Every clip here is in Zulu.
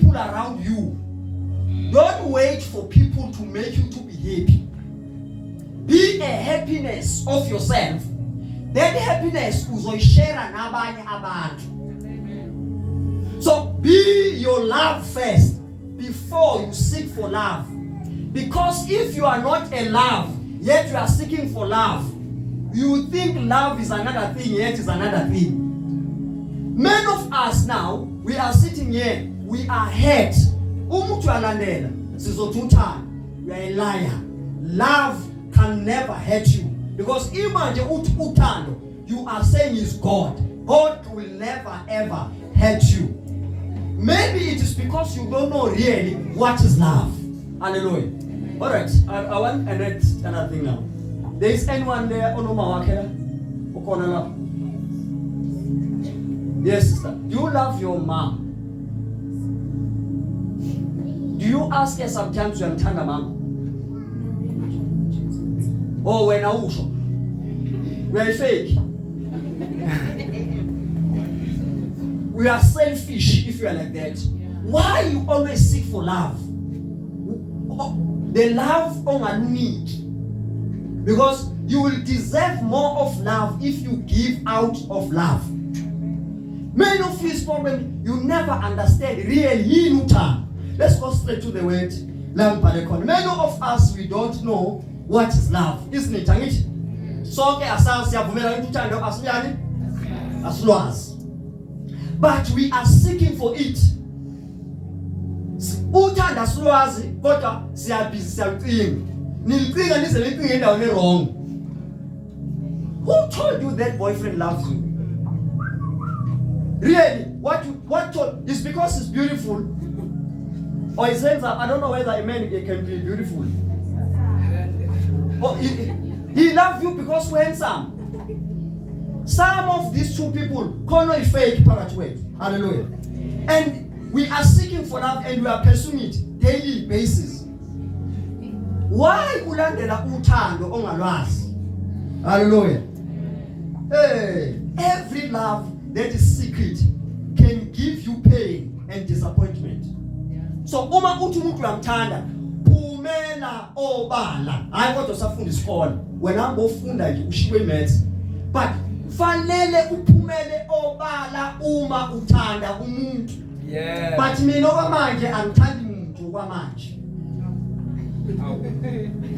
people around you. Don't wait for people to make you to be happy. Be a happiness of yourself. That happiness uzoyishare nabanye abantu. So be your love first before you seek for love. Because if you are not a love, yet you are seeking for love, you think love is another thing, yet is another thing. Many of us now, we are sitting here, we are hurt. Umuntu alandela, sizothutana. You are a liar. Love can never hurt you. Because imagine utando, you are saying is God. God will never ever hurt you. Maybe it is because you don't know really what is love. Hallelujah. Alright, I want another thing now. There is anyone there? Yes, sister. Do you love your mom? Do you ask her sometimes when you're mom? Oh, when I was we are fake. We are selfish if you are like that. Why you always seek for love? The love on a need. Because you will deserve more of love if you give out of love. Many of his problem you never understand really. Let's go straight to the word. Many of us we don't know what is love, isn't it? But we are seeking for it. Uthanda silwazi kodwa siyabhizi siyacinga. Nilicinga nize endaweni wrong. Who told you that boyfriend loves you? Really? What told? Is because he's beautiful? Or is it, I don't know whether a man can be beautiful. Or he loves you because you're handsome. Some of these two people call it fake paratway. Hallelujah. And we are seeking for love and we are pursuing it daily basis. Why ulandela uthando ongalwazi? Hallelujah. Hey, every love that is secret can give you pain and disappointment. So uma uthi umuntu uyamthanda, phumela obala. Hayi kodwa usafunda isikole. Wena ngofunda nje ushiwe maths. But fanele uphumele obala uma uthanda umuntu. Yeah. But mina okwamanje angithandi umuntu okwamanje.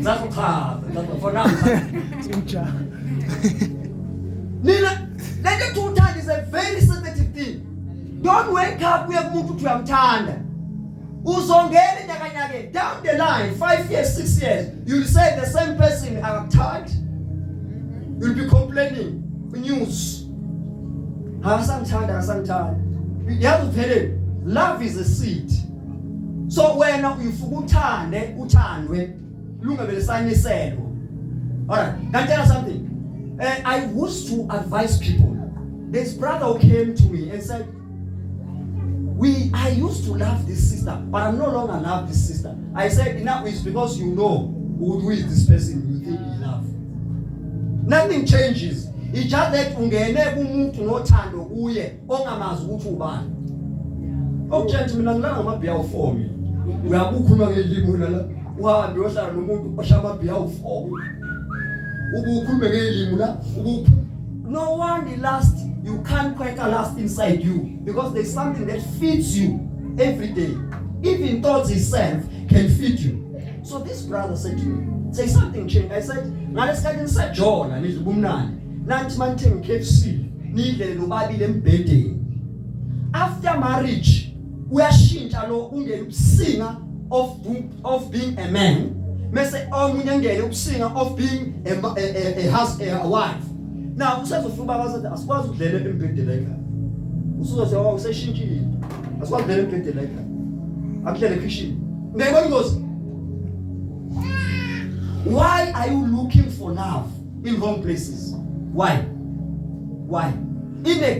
Zakuchaza, for now. Nina, let the uthanda is a very sensitive thing. Don't wake up with umuntu uyamthanda. Uzongena nyakanyake down the line 5 years 6 years you'll say the same person I'm tired. You'll be complaining news. Hasanthanda. You have to tell it. Love is a seed. So when you uthande uthandwe lungabele saniselo. Alright, can I tell you something? I used to advise people. This brother who came to me and said, I used to love this sister, but I no longer love this sister. I said, enough is because you know who is this person you think you love. Nothing changes. It's just that ungene umuntu nothando kuye ongamazi ukuthi ubani. Okutshela mina ngilanga amabhiya u4 mina. Uyabukhuluma ngelimi la. Uhambe uyohlala nomuntu oshaya amabhiya u4. Ubukhulume ngelimi la. No one last. You can't quite last inside you because there's something that feeds you every day. Even thoughts itself can feed you. So this brother said to me, say something changed. I said, ngalesikhathi nisajona nizubumnani. Nanti manthenga KFC, nidle nobabili embhedeni. After marriage, uyashintsha lo ungena ubusinga of being a man. Mase omunye ngene ubusinga of being a wife. Now, usazofika babazathi asikwazi ukudlela embhedeni like that. Usuzothi useshintshile. Asikwazi ukudlela embhedeni like that. Akudlela kitchen. Ngeke ngozi. Why are you looking for love in wrong places? Why? In a